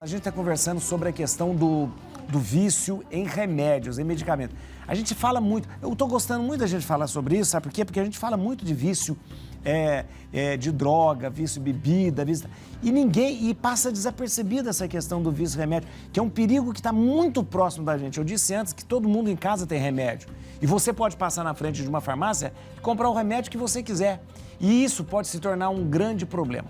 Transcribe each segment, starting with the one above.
A gente está conversando sobre a questão do vício em remédios, em medicamentos. A gente fala muito, eu estou gostando muito da gente falar sobre isso, sabe por quê? Porque a gente fala muito de vício de droga, vício de bebida, e passa desapercebida essa questão do vício em remédio, que é um perigo que está muito próximo da gente. Eu disse antes que todo mundo em casa tem remédio. E você pode passar na frente de uma farmácia e comprar o remédio que você quiser. E isso pode se tornar um grande problema.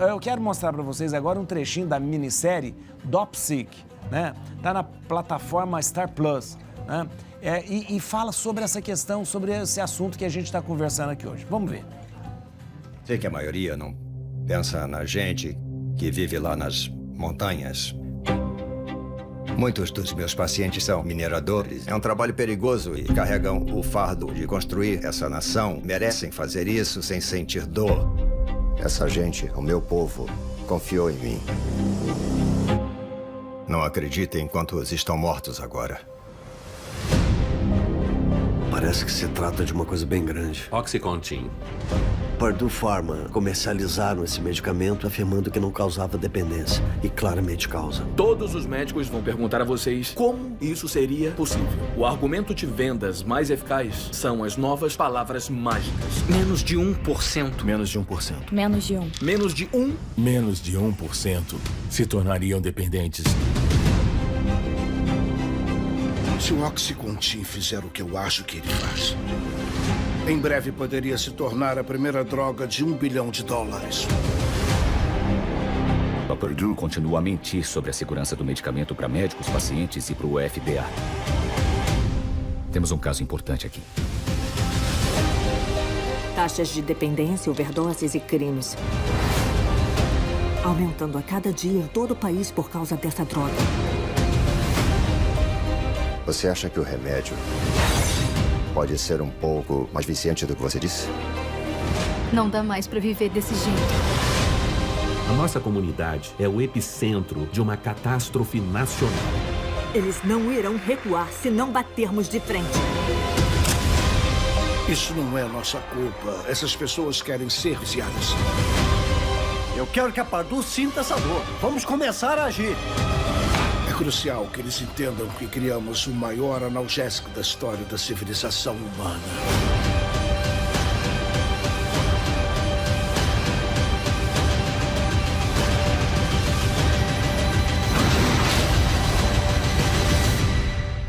Eu quero mostrar para vocês agora um trechinho da minissérie Dopsic, né? Tá na plataforma Star Plus, né? E fala sobre essa questão, sobre esse assunto que a gente está conversando aqui hoje. Vamos ver. Sei que a maioria não pensa na gente que vive lá nas montanhas. Muitos dos meus pacientes são mineradores. É um trabalho perigoso e carregam o fardo de construir essa nação. Merecem fazer isso sem sentir dor. Essa gente, o meu povo, confiou em mim. Não acreditem quantos estão mortos agora. Parece que se trata de uma coisa bem grande. Oxycontin. Purdue Pharma comercializaram esse medicamento afirmando que não causava dependência. E claramente causa. Todos os médicos vão perguntar a vocês como isso seria possível. O argumento de vendas mais eficaz são as novas palavras mágicas. Menos de 1%. Menos de 1%. Menos de 1. Menos de 1. Menos de 1% se tornariam dependentes. Se o Oxycontin fizer o que eu acho que ele faz, em breve poderia se tornar a primeira droga de $1 bilhão. A Purdue continua a mentir sobre a segurança do medicamento para médicos, pacientes e para o FDA. Temos um caso importante aqui. Taxas de dependência, overdoses e crimes. Aumentando a cada dia em todo o país por causa dessa droga. Você acha que o remédio pode ser um pouco mais viciante do que você disse? Não dá mais pra viver desse jeito. A nossa comunidade é o epicentro de uma catástrofe nacional. Eles não irão recuar se não batermos de frente. Isso não é nossa culpa. Essas pessoas querem ser viciadas. Eu quero que a Purdue sinta essa dor. Vamos começar a agir. É crucial que eles entendam que criamos o maior analgésico da história da civilização humana.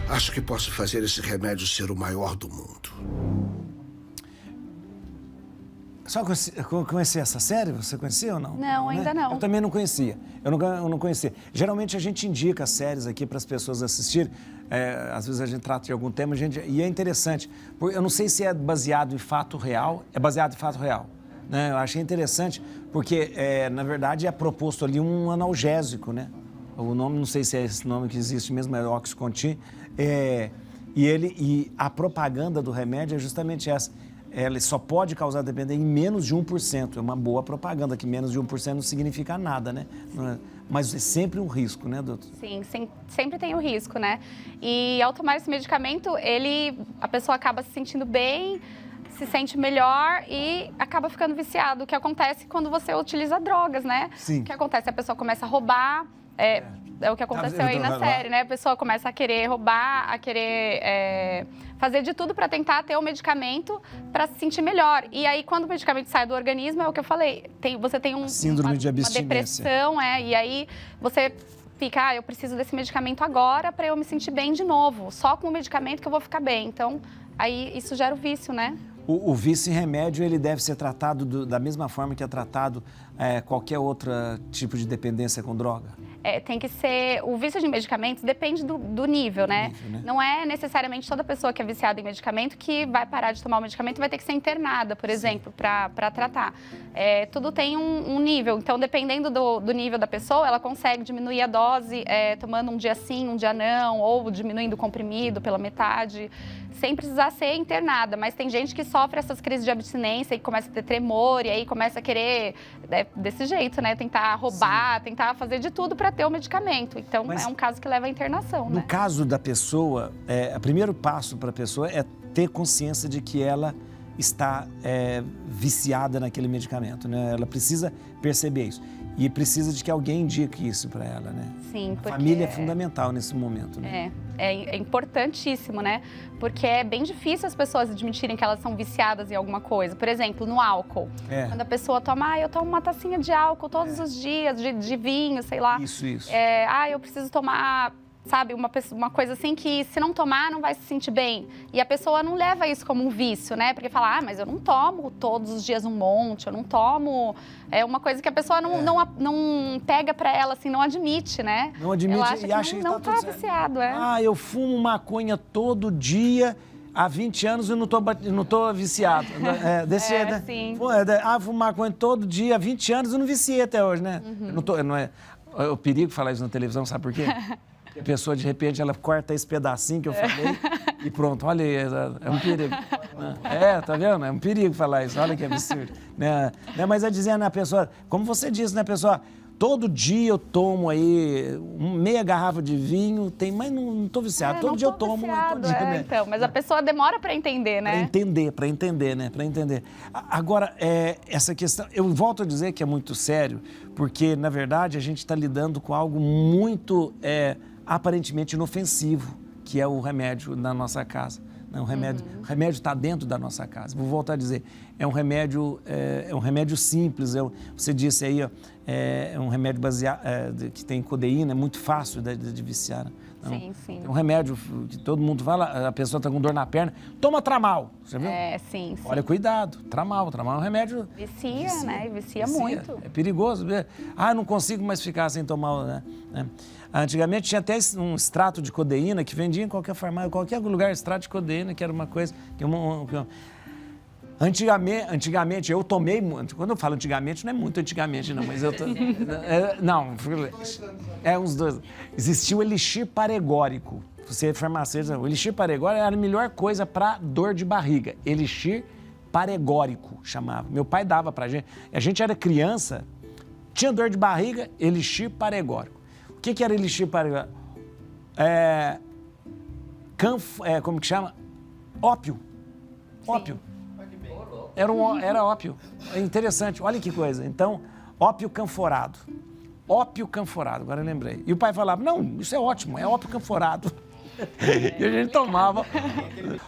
Acho que posso fazer esse remédio ser o maior do mundo. Só conhecia essa série? Você conhecia ou não? Não, ainda não. Eu também não conhecia. Eu não conhecia. Geralmente a gente indica as séries aqui para as pessoas assistirem. Às vezes a gente trata de algum tema e é interessante. Eu não sei se é baseado em fato real. É baseado em fato real, né? Eu achei interessante porque, na verdade, é proposto ali um analgésico, né? O nome, não sei se é esse nome que existe mesmo, é Oxycontin. E a propaganda do remédio é justamente essa. Ele só pode causar dependência em menos de 1%. É uma boa propaganda, que menos de 1% não significa nada, né? Mas é sempre um risco, né, doutor? Sim, sempre tem o risco, né? E ao tomar esse medicamento, a pessoa acaba se sentindo bem, se sente melhor e acaba ficando viciado. O que acontece quando você utiliza drogas, né? Sim. O que acontece? A pessoa começa a roubar. É o que aconteceu aí na série, né? A pessoa começa a querer roubar, a querer fazer de tudo para tentar ter o medicamento para se sentir melhor. E aí, quando o medicamento sai do organismo, é o que eu falei, você tem síndrome de uma abstinência. depressão, e aí você fica, eu preciso desse medicamento agora para eu me sentir bem de novo. Só com o medicamento que eu vou ficar bem. Então, aí isso gera o vício, né? O vício em remédio, ele deve ser tratado da mesma forma que é tratado qualquer outro tipo de dependência com droga? Tem que ser... O vício de medicamentos depende do nível, né? Não é necessariamente toda pessoa que é viciada em medicamento que vai parar de tomar o medicamento e vai ter que ser internada, por exemplo, para tratar. Tudo tem um nível. Então, dependendo do nível da pessoa, ela consegue diminuir a dose tomando um dia sim, um dia não, ou diminuindo o comprimido pela metade, sem precisar ser internada. Mas tem gente que sofre essas crises de abstinência e começa a ter tremor e aí começa a querer, desse jeito, né? Tentar roubar, tentar fazer de tudo para ter o medicamento. Então, é um caso que leva à internação, No caso da pessoa, o primeiro passo para a pessoa é ter consciência de que ela está viciada naquele medicamento, né? Ela precisa perceber isso. E precisa de que alguém indique isso para ela, né? Sim, porque... A família é fundamental nesse momento, né? É importantíssimo, né? Porque é bem difícil as pessoas admitirem que elas são viciadas em alguma coisa. Por exemplo, no álcool. Quando a pessoa toma, eu tomo uma tacinha de álcool todos os dias, de vinho, sei lá. Isso. Eu preciso tomar... Sabe, uma coisa assim que se não tomar não vai se sentir bem. E a pessoa não leva isso como um vício, né? Porque fala, mas eu não tomo todos os dias um monte, eu não tomo... É uma coisa que a pessoa não pega pra ela, assim, não admite, né? Não admite ela acha e acha que não tá viciado, eu fumo maconha todo dia há 20 anos e não tô viciado. Desse jeito, né? Sim. Fumo maconha todo dia há 20 anos e não viciei até hoje, né? É o perigo falar isso na televisão, sabe por quê? A pessoa, de repente, ela corta esse pedacinho que eu falei e pronto, olha aí, é um perigo. Tá vendo? É um perigo falar isso, olha que absurdo. Mas é dizendo, a pessoa, como você disse, né, pessoa, todo dia eu tomo aí meia garrafa de vinho, mas não estou viciado, todo dia eu tomo. Né? Então, mas a pessoa demora para entender, né? Para entender, né? Para entender. Agora, essa questão, eu volto a dizer que é muito sério, porque, na verdade, a gente está lidando com algo muito... aparentemente inofensivo, que é o remédio na nossa casa. O remédio está dentro da nossa casa. Vou voltar a dizer, é um remédio simples. Você disse aí, é um remédio baseado, que tem codeína, é muito fácil de viciar. Né? Sim. É um remédio que todo mundo fala, a pessoa está com dor na perna, toma Tramal, você viu? Sim. Olha, cuidado, Tramal é um remédio... Vicia, né? Vicia muito. É perigoso. Não consigo mais ficar sem tomar, né? Antigamente tinha até um extrato de codeína que vendia em qualquer farmácia, qualquer lugar, extrato de codeína, que era uma coisa... Antigamente, eu tomei muito. Quando eu falo antigamente, não é muito antigamente, não, mas eu tô... uns 2. Existia o elixir paregórico. Você é farmacêutico, o elixir paregórico era a melhor coisa para dor de barriga. Elixir paregórico chamava. Meu pai dava pra gente. A gente era criança, tinha dor de barriga, elixir paregórico. O que era elixir paregórico? Como que chama? Ópio. Ópio. Era ópio. É interessante, olha que coisa. Então, ópio canforado. Ópio canforado, agora eu lembrei. E o pai falava, não, isso é ótimo, é ópio canforado. E a gente tomava.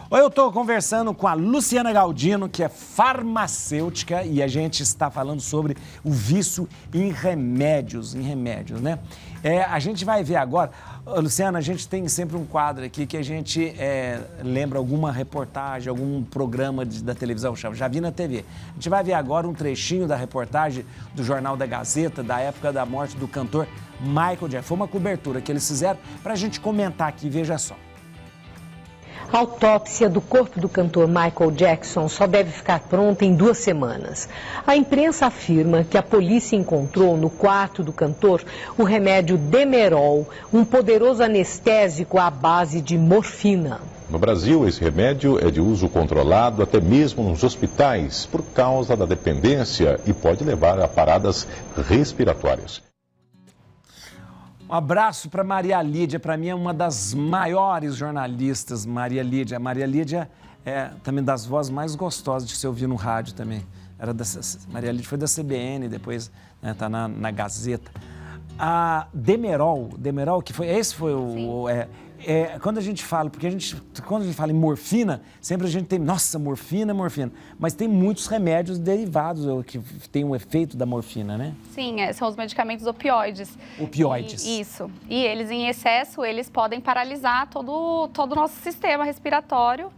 Hoje eu estou conversando com a Luciana Galdino, que é farmacêutica, e a gente está falando sobre o vício em remédios, né? A gente vai ver agora, Luciana, a gente tem sempre um quadro aqui que a gente lembra alguma reportagem, algum programa da televisão, já vi na TV. A gente vai ver agora um trechinho da reportagem do Jornal da Gazeta, da época da morte do cantor Michael Jackson. Foi uma cobertura que eles fizeram para a gente comentar aqui, veja só. A autópsia do corpo do cantor Michael Jackson só deve ficar pronta em 2 semanas. A imprensa afirma que a polícia encontrou no quarto do cantor o remédio Demerol, um poderoso anestésico à base de morfina. No Brasil, esse remédio é de uso controlado até mesmo nos hospitais por causa da dependência e pode levar a paradas respiratórias. Um abraço para Maria Lídia, para mim é uma das maiores jornalistas, Maria Lídia. Maria Lídia é também das vozes mais gostosas de se ouvir no rádio também. Maria Lídia foi da CBN, depois tá na Gazeta. A Demerol, que foi, esse foi o... quando a gente fala, porque quando a gente fala em morfina, sempre a gente tem, nossa, morfina, mas tem muitos remédios derivados que tem um efeito da morfina, né? Sim, são os medicamentos opioides. Isso. E eles, em excesso, eles podem paralisar todo o nosso sistema respiratório,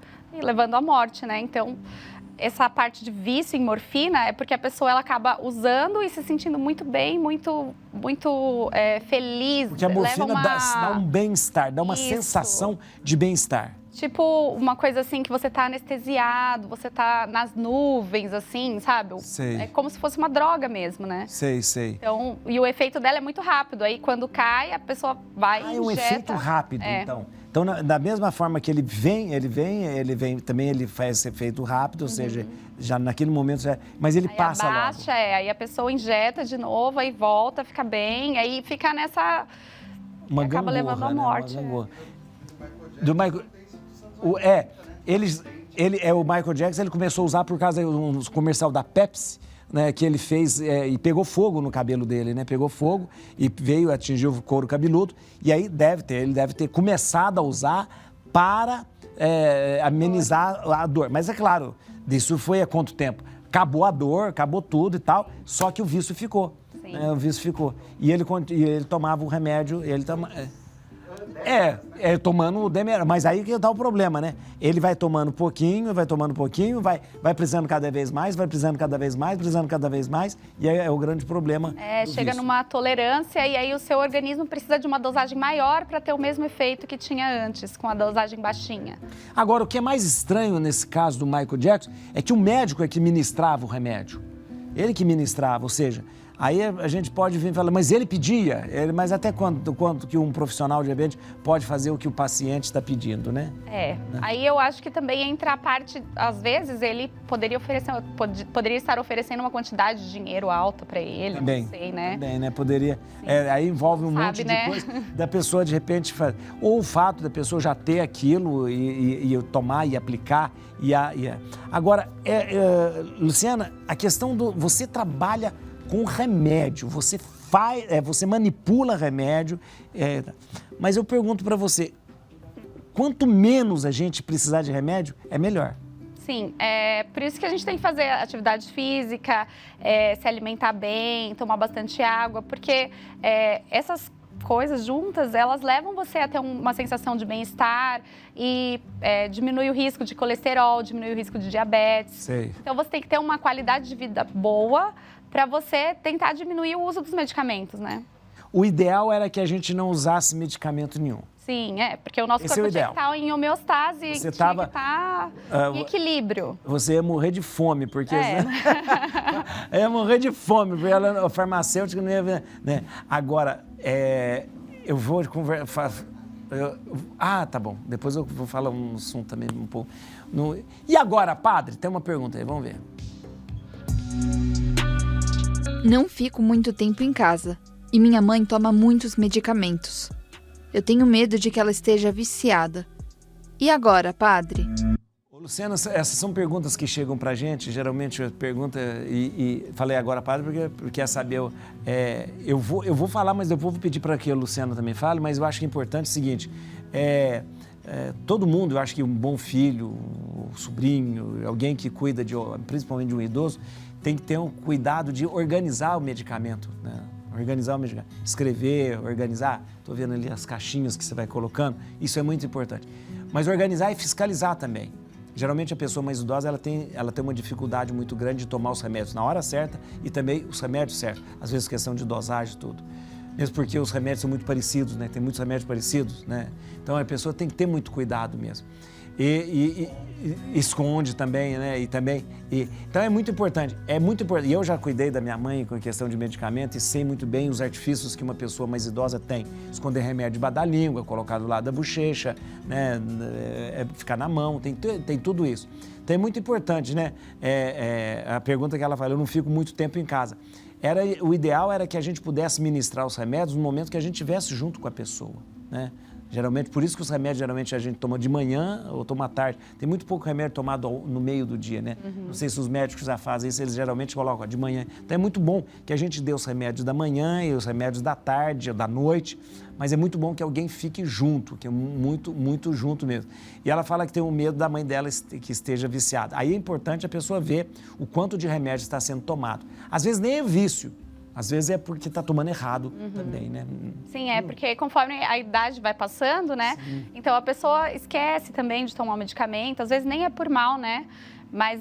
levando à morte, né? Então, essa parte de vício em morfina é porque a pessoa ela acaba usando e se sentindo muito bem, muito feliz. Porque a morfina dá um bem-estar, dá uma sensação de bem-estar. Tipo, uma coisa assim que você tá anestesiado, você tá nas nuvens, assim, sabe? Sei. É como se fosse uma droga mesmo, né? Sei. Então, e o efeito dela é muito rápido. Aí, quando cai, a pessoa vai e injeta. É um efeito rápido, então. Então, da mesma forma que ele vem, também ele faz esse efeito rápido, ou seja, já naquele momento, mas ele aí passa abaixa, logo. Aí a pessoa injeta de novo, aí volta, fica bem, aí fica nessa... Uma acaba gangorra, levando à morte. Do Michael... o Michael Jackson, ele começou a usar por causa do comercial da Pepsi. né, que ele fez e pegou fogo no cabelo dele, né? Pegou fogo e veio atingir o couro cabeludo. E aí ele deve ter começado a usar para amenizar a dor. Mas é claro, isso foi há quanto tempo? Acabou a dor, acabou tudo e tal, só que o vício ficou. O vício ficou. E ele tomava o remédio, tomando o Demerara. Mas aí que está o problema, né? Ele vai tomando pouquinho, vai precisando cada vez mais, precisando cada vez mais, e aí é o grande problema. Chega vício. numa tolerância e aí o seu organismo precisa de uma dosagem maior para ter o mesmo efeito que tinha antes, com a dosagem baixinha. Agora, o que é mais estranho nesse caso do Michael Jackson é que o médico é que ministrava o remédio. Ele que ministrava, ou seja, aí a gente pode vir e falar, mas ele pedia, mas até quanto que um profissional de repente pode fazer o que o paciente está pedindo, né? Aí eu acho que também entra a parte, às vezes ele poderia estar oferecendo uma quantidade de dinheiro alta para ele, não sei, né? Também, né? Poderia, aí envolve um monte de coisa da pessoa de repente fazer, ou o fato da pessoa já ter aquilo e tomar e aplicar. Agora, Luciana, a questão você trabalha com remédio, você manipula remédio, mas eu pergunto para você, quanto menos a gente precisar de remédio, é melhor. Sim, por isso que a gente tem que fazer atividade física, se alimentar bem, tomar bastante água, porque essas coisas juntas, elas levam você a ter uma sensação de bem-estar e diminui o risco de colesterol, diminui o risco de diabetes. Sei. Então você tem que ter uma qualidade de vida boa para você tentar diminuir o uso dos medicamentos, né? O ideal era que a gente não usasse medicamento nenhum. Sim, porque o nosso corpo tinha que estar em homeostase, tinha que estar em equilíbrio. Você ia morrer de fome, porque... ia morrer de fome, porque a farmacêutica não ia ver... Né? Agora, eu vou conversar... tá bom. Depois eu vou falar um assunto também um pouco. E agora, padre? Tem uma pergunta aí, vamos ver. Não fico muito tempo em casa e minha mãe toma muitos medicamentos. Eu tenho medo de que ela esteja viciada. E agora, padre? Luciana, essas são perguntas que chegam pra gente, geralmente eu pergunto e falei agora, padre, porque quer saber, eu vou falar, mas eu vou pedir para que a Luciana também fale, mas eu acho que é importante o seguinte, todo mundo, eu acho que um bom filho, um sobrinho, alguém que cuida principalmente de um idoso, tem que ter um cuidado de organizar o medicamento, né? Organizar o medicamento, escrever, organizar, estou vendo ali as caixinhas que você vai colocando, isso é muito importante. Mas organizar e fiscalizar também. Geralmente a pessoa mais idosa, ela tem uma dificuldade muito grande de tomar os remédios na hora certa e também os remédios certos. Às vezes questão de dosagem e tudo. Mesmo porque os remédios são muito parecidos, né? Tem muitos remédios parecidos, né? Então a pessoa tem que ter muito cuidado mesmo. E esconde também, né? Então é muito importante. E eu já cuidei da minha mãe com a questão de medicamento e sei muito bem os artifícios que uma pessoa mais idosa tem. Esconder remédio debaixo da língua, colocar do lado da bochecha, né? Ficar na mão, tem tudo isso. Então é muito importante, né? A pergunta que ela falou, eu não fico muito tempo em casa. O ideal era que a gente pudesse ministrar os remédios no momento que a gente estivesse junto com a pessoa, né? Geralmente, por isso que os remédios, geralmente, a gente toma de manhã ou toma à tarde. Tem muito pouco remédio tomado no meio do dia, né? Uhum. Não sei se os médicos já fazem isso, eles geralmente colocam de manhã. Então, é muito bom que a gente dê os remédios da manhã e os remédios da tarde ou da noite, mas é muito bom que alguém fique junto, que é muito, muito junto mesmo. E ela fala que tem um medo da mãe dela que esteja viciada. Aí é importante a pessoa ver o quanto de remédio está sendo tomado. Às vezes nem é vício. Às vezes é porque está tomando errado também, né? Sim, porque conforme a idade vai passando, né? Sim. Então a pessoa esquece também de tomar o medicamento, às vezes nem é por mal, né? Mas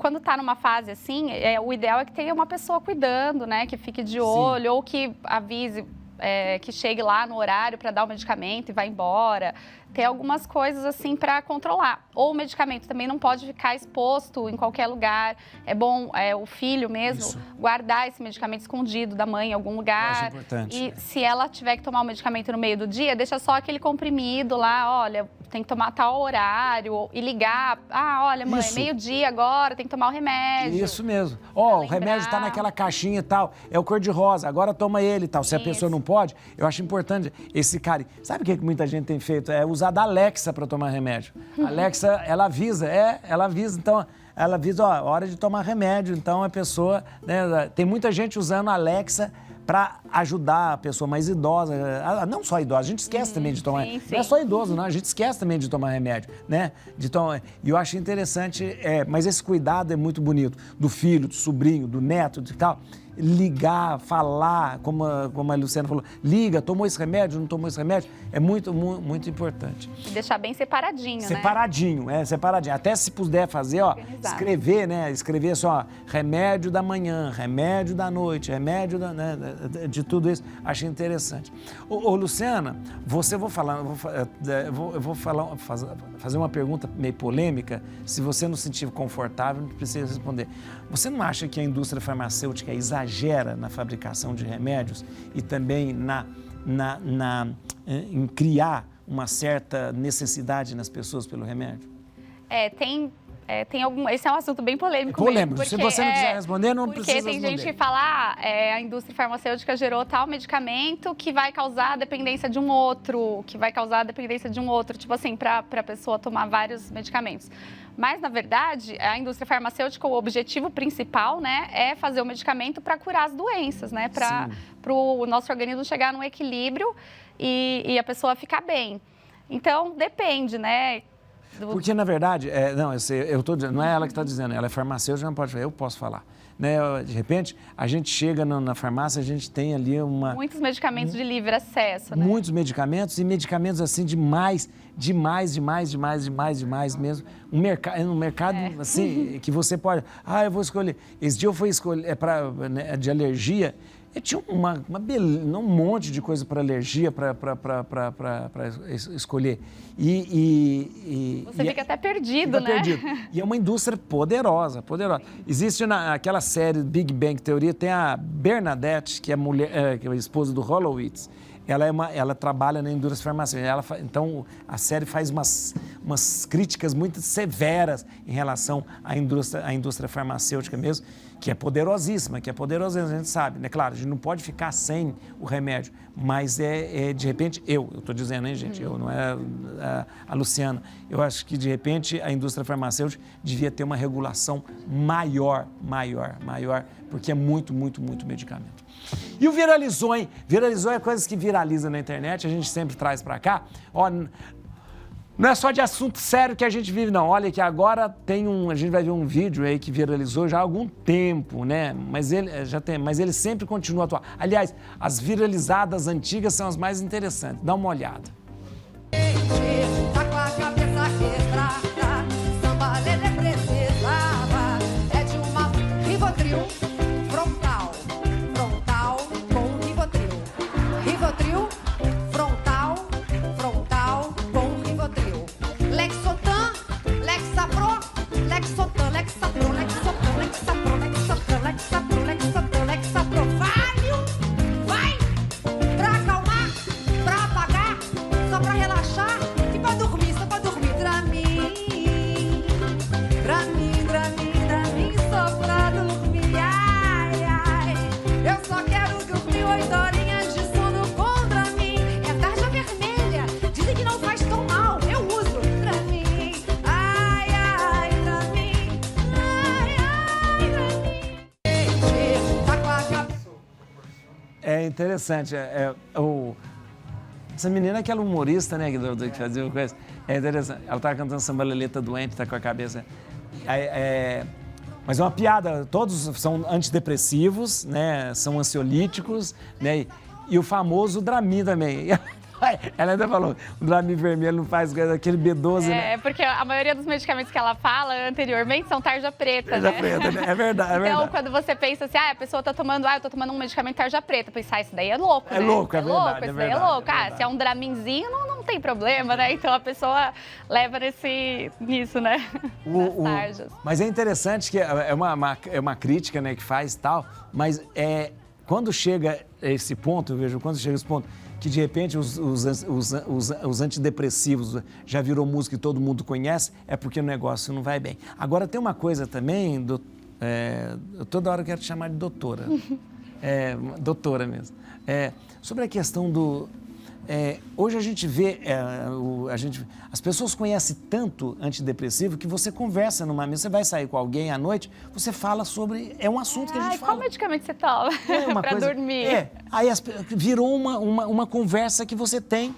quando está numa fase assim, o ideal é que tenha uma pessoa cuidando, né? Que fique de olho. Sim. Ou que avise, que chegue lá no horário para dar o medicamento e vá embora. Tem algumas coisas assim para controlar. Ou o medicamento também não pode ficar exposto em qualquer lugar. É bom o filho mesmo guardar esse medicamento escondido da mãe em algum lugar. Eu acho importante. E se ela tiver que tomar o medicamento no meio do dia, deixa só aquele comprimido lá, olha, tem que tomar tal horário e ligar. Olha, mãe, meio-dia agora, tem que tomar o remédio. Isso mesmo. O remédio está naquela caixinha e tal, é o cor-de-rosa, agora toma ele e tal. Se a pessoa não pode, eu acho importante esse cara. Sabe o que muita gente tem feito? É usar da Alexa para tomar remédio. A Alexa, ela avisa, Então, ela avisa, ó, hora de tomar remédio. Então, a pessoa, né, tem muita gente usando a Alexa para ajudar a pessoa mais idosa, não só idosa, a gente esquece também de tomar, não é só idoso, não, a gente esquece também de tomar remédio, né? E eu acho interessante, mas esse cuidado é muito bonito, do filho, do sobrinho, do neto e tal, ligar, falar, como a Luciana falou, liga, tomou esse remédio, não tomou esse remédio, é muito, muito importante. E deixar bem separadinho, separadinho, né? Separadinho. Até se puder fazer, ó, escrever, né? Escrever assim, ó, remédio da manhã, remédio da noite, remédio de tudo isso. Achei interessante. Ô Luciana, eu vou fazer uma pergunta meio polêmica. Se você não se sentir confortável, não precisa responder. Você não acha que a indústria farmacêutica exagera na fabricação de remédios e também em criar uma certa necessidade nas pessoas pelo remédio? Tem algum... Esse é um assunto bem polêmico. Polêmico. Mesmo, porque, se você não quiser responder, não precisa responder. Porque tem gente que fala, a indústria farmacêutica gerou tal medicamento que vai causar dependência de um outro, tipo assim, para a pessoa tomar vários medicamentos. Mas, na verdade, a indústria farmacêutica, o objetivo principal, né, é fazer o medicamento para curar as doenças, né, para o nosso organismo chegar num equilíbrio e a pessoa ficar bem. Então, depende, né? Porque, na verdade, eu tô dizendo, não é ela que está dizendo, ela é farmacêutica, não pode falar, eu posso falar. Né? De repente, a gente chega na farmácia, a gente tem ali muitos medicamentos de livre acesso, né? Muitos medicamentos e medicamentos assim demais mesmo. Um mercado assim, que você pode... eu vou escolher. Esse dia eu fui escolher, de alergia, e tinha um monte de coisa para alergia para escolher. Você fica até perdido, né? E é uma indústria poderosa. Existe naquela série Big Bang Theory, tem a Bernadette, que é que é a esposa do Horowitz. Ela trabalha na indústria farmacêutica. Então, a série faz umas críticas muito severas em relação à indústria farmacêutica mesmo, que é poderosíssima, a gente sabe, né? Claro, a gente não pode ficar sem o remédio, mas de repente, eu estou dizendo, hein, gente, eu não é a Luciana, eu acho que, de repente, a indústria farmacêutica devia ter uma regulação maior, porque é muito medicamento. E o Viralizou, hein? Viralizou é coisas que viralizam na internet, a gente sempre traz pra cá. Ó, não é só de assunto sério que a gente vive, não. Olha que agora a gente vai ver um vídeo aí que viralizou já há algum tempo, né? Mas ele sempre continua atual. Aliás, as viralizadas antigas são as mais interessantes. Dá uma olhada. Tá com a cabeça quebrada, samba lelê precisava, é de uma Rivotril. É interessante, essa menina é aquela humorista, né, que fazia coisa, é interessante, ela tá cantando Samba Leleta doente, tá com a cabeça, mas é uma piada, todos são antidepressivos, né, são ansiolíticos, né, e o famoso Dramin também. Ela ainda falou, o Dramin vermelho não faz aquele B12, né? Porque a maioria dos medicamentos que ela fala anteriormente são tarja preta, tarja preta, né? É verdade, Então, quando você pensa assim, a pessoa tá tomando, eu tô tomando um medicamento tarja preta, pensar, isso daí é louco, né? É louco, é verdade. Isso daí é louco. Se é um Draminzinho, não tem problema, né? Então, a pessoa leva nisso, né? Nas tarjas. Mas é interessante que é uma crítica, né, que faz e tal, mas quando chega esse ponto, eu vejo, que de repente os antidepressivos já virou música que todo mundo conhece, é porque o negócio não vai bem. Agora tem uma coisa também, toda hora eu quero te chamar de doutora, doutora mesmo, sobre a questão hoje a gente vê, as pessoas conhecem tanto antidepressivo que você conversa numa mesa, você vai sair com alguém à noite, você fala sobre, é um assunto que a gente fala. Qual medicamento você toma pra dormir? Aí virou uma conversa que você tem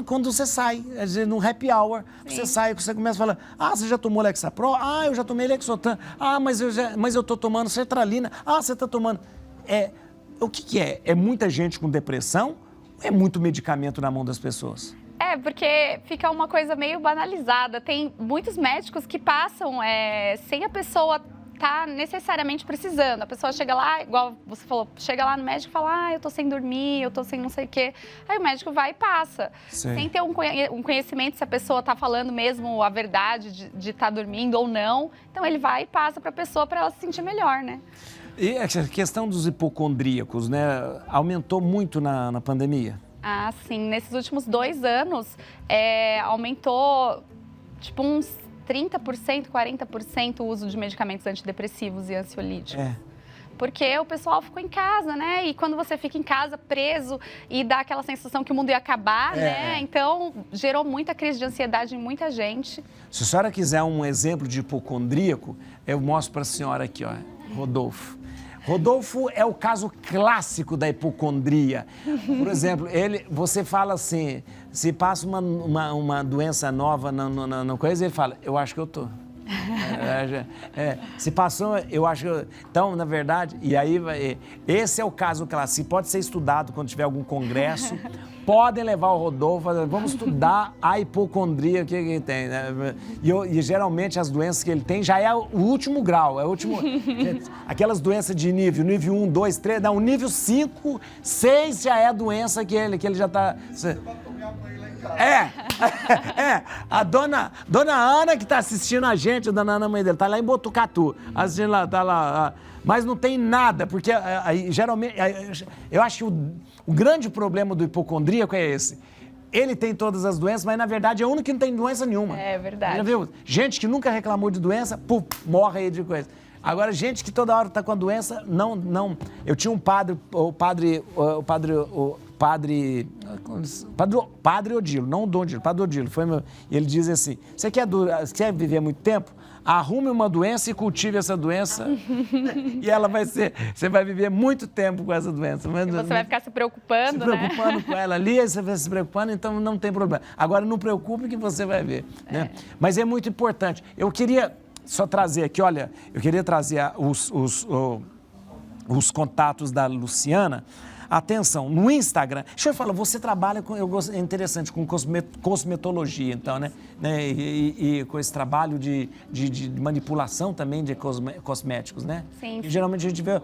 quando você sai, no happy hour, você sai, você começa a falar, você já tomou Lexapro? Eu já tomei Lexotan. Mas eu tô tomando sertralina. Você tá tomando... O que é? É muita gente com depressão ou é muito medicamento na mão das pessoas? Porque fica uma coisa meio banalizada. Tem muitos médicos que passam sem a pessoa tá necessariamente precisando. A pessoa chega lá, igual você falou, chega lá no médico e fala, eu tô sem dormir, eu tô sem não sei o quê. Aí o médico vai e passa. Sim. Sem ter um conhecimento se a pessoa tá falando mesmo a verdade de estar dormindo ou não. Então ele vai e passa pra pessoa para ela se sentir melhor, né? E a questão dos hipocondríacos, né? Aumentou muito na pandemia? Sim. Nesses últimos 2 anos, aumentou, tipo, uns 30%, 40% o uso de medicamentos antidepressivos e ansiolíticos. Porque o pessoal ficou em casa, né? E quando você fica em casa preso e dá aquela sensação que o mundo ia acabar, né? Então, gerou muita crise de ansiedade em muita gente. Se a senhora quiser um exemplo de hipocondríaco, eu mostro para a senhora aqui, ó, Rodolfo. Rodolfo é o caso clássico da hipocondria. Por exemplo, você fala assim, se passa uma doença nova na coisa, ele fala, eu acho que eu tô. Se passou, eu acho que... Então, na verdade, e aí esse é o caso clássico. Pode ser estudado quando tiver algum congresso. Podem levar o Rodolfo, vamos estudar a hipocondria que ele tem. Né? E geralmente as doenças que ele tem já é o último grau, aquelas doenças de nível 1, 2, 3, não, o nível 5, 6 já é a doença que ele já está... A dona Ana que está assistindo a gente, a dona Ana, mãe dele, está lá em Botucatu, assistindo lá, tá lá, mas não tem nada, porque geralmente, eu acho que o grande problema do hipocondríaco é esse. Ele tem todas as doenças, mas na verdade é o único que não tem doença nenhuma. É verdade. Já viu? Gente que nunca reclamou de doença, morre aí de coisa. Agora, gente que toda hora está com a doença, não. Eu tinha um padre Odilo, não o Dom Odilo, Padre Odilo, ele diz assim, você quer viver muito tempo? Arrume uma doença e cultive essa doença e você vai viver muito tempo com essa doença. E você vai ficar se preocupando, né? Com ela ali, você vai se preocupando, então não tem problema. Agora, não preocupe que você vai ver, né? Mas é muito importante. Eu queria só trazer aqui, olha, os contatos da Luciana. Atenção, no Instagram, deixa eu falar, você trabalha é interessante, com cosmetologia, então, né? E com esse trabalho de manipulação também de cosméticos, né? Sim. E geralmente a gente vê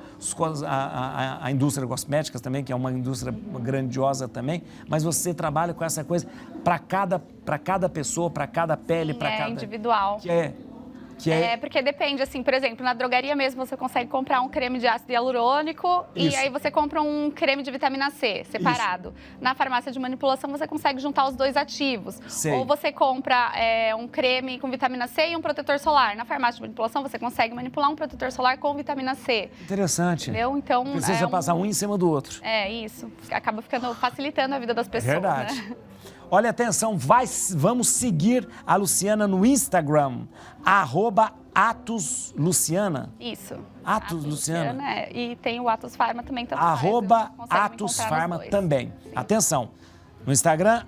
a indústria cosmética também, que é uma indústria grandiosa também, mas você trabalha com essa coisa para cada pessoa, para cada pele, para cada... individual. Porque depende, assim, por exemplo, na drogaria mesmo você consegue comprar um creme de ácido hialurônico e aí você compra um creme de vitamina C separado. Isso. Na farmácia de manipulação você consegue juntar os 2 ativos. Sei. Ou você compra um creme com vitamina C e um protetor solar. Na farmácia de manipulação você consegue manipular um protetor solar com vitamina C. Interessante. Entendeu? Então, precisa passar um em cima do outro. Isso. Acaba facilitando a vida das pessoas. Verdade. Né? Olha, atenção, vamos seguir a Luciana no Instagram, @AtosLuciana. Isso. Atos Luciana. E tem o Atos Farma também. @Atos Farma também. Atenção, no Instagram,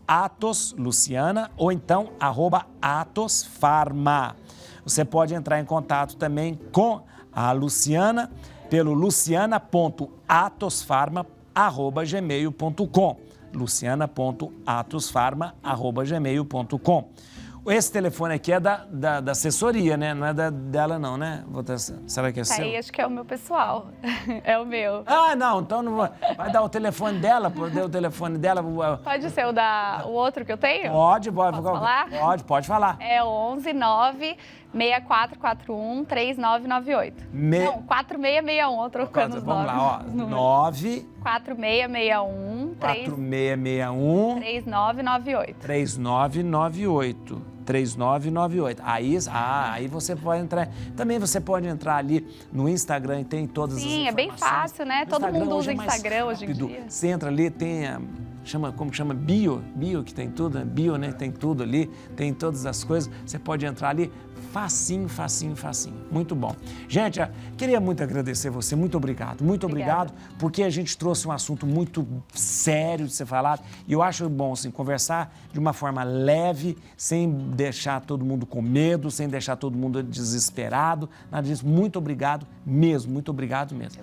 @AtosLuciana ou então @Atos Farma. Você pode entrar em contato também com a Luciana pelo luciana.atosfarma@gmail.com. luciana.atosfarma@gmail.com. Esse telefone aqui é da assessoria, né? Não é dela não, né? Será que é seu? Aí acho que é o meu pessoal. É o meu. Não, então não vai dar o telefone dela, poder o telefone dela. Pode ser o outro que eu tenho? Pode falar? Pode falar. É o 11-9-6441-3998. Não, 4661, eu trocando os nomes. Vamos lá, ó. 4661 3998. 3998. Aí você pode entrar. Também você pode entrar ali no Instagram e tem todas as informações. Sim, é bem fácil, né? Todo mundo usa Instagram hoje em dia. Você entra ali, tem como chama? Bio, que tem tudo, né? Bio, né? Tem tudo ali, tem todas as coisas. Você pode entrar ali, facinho. Muito bom. Gente, queria muito agradecer você, muito obrigado, porque a gente trouxe um assunto muito sério de ser falado e eu acho bom, assim, conversar de uma forma leve, sem deixar todo mundo com medo, sem deixar todo mundo desesperado, nada disso. Muito obrigado mesmo, muito obrigado mesmo.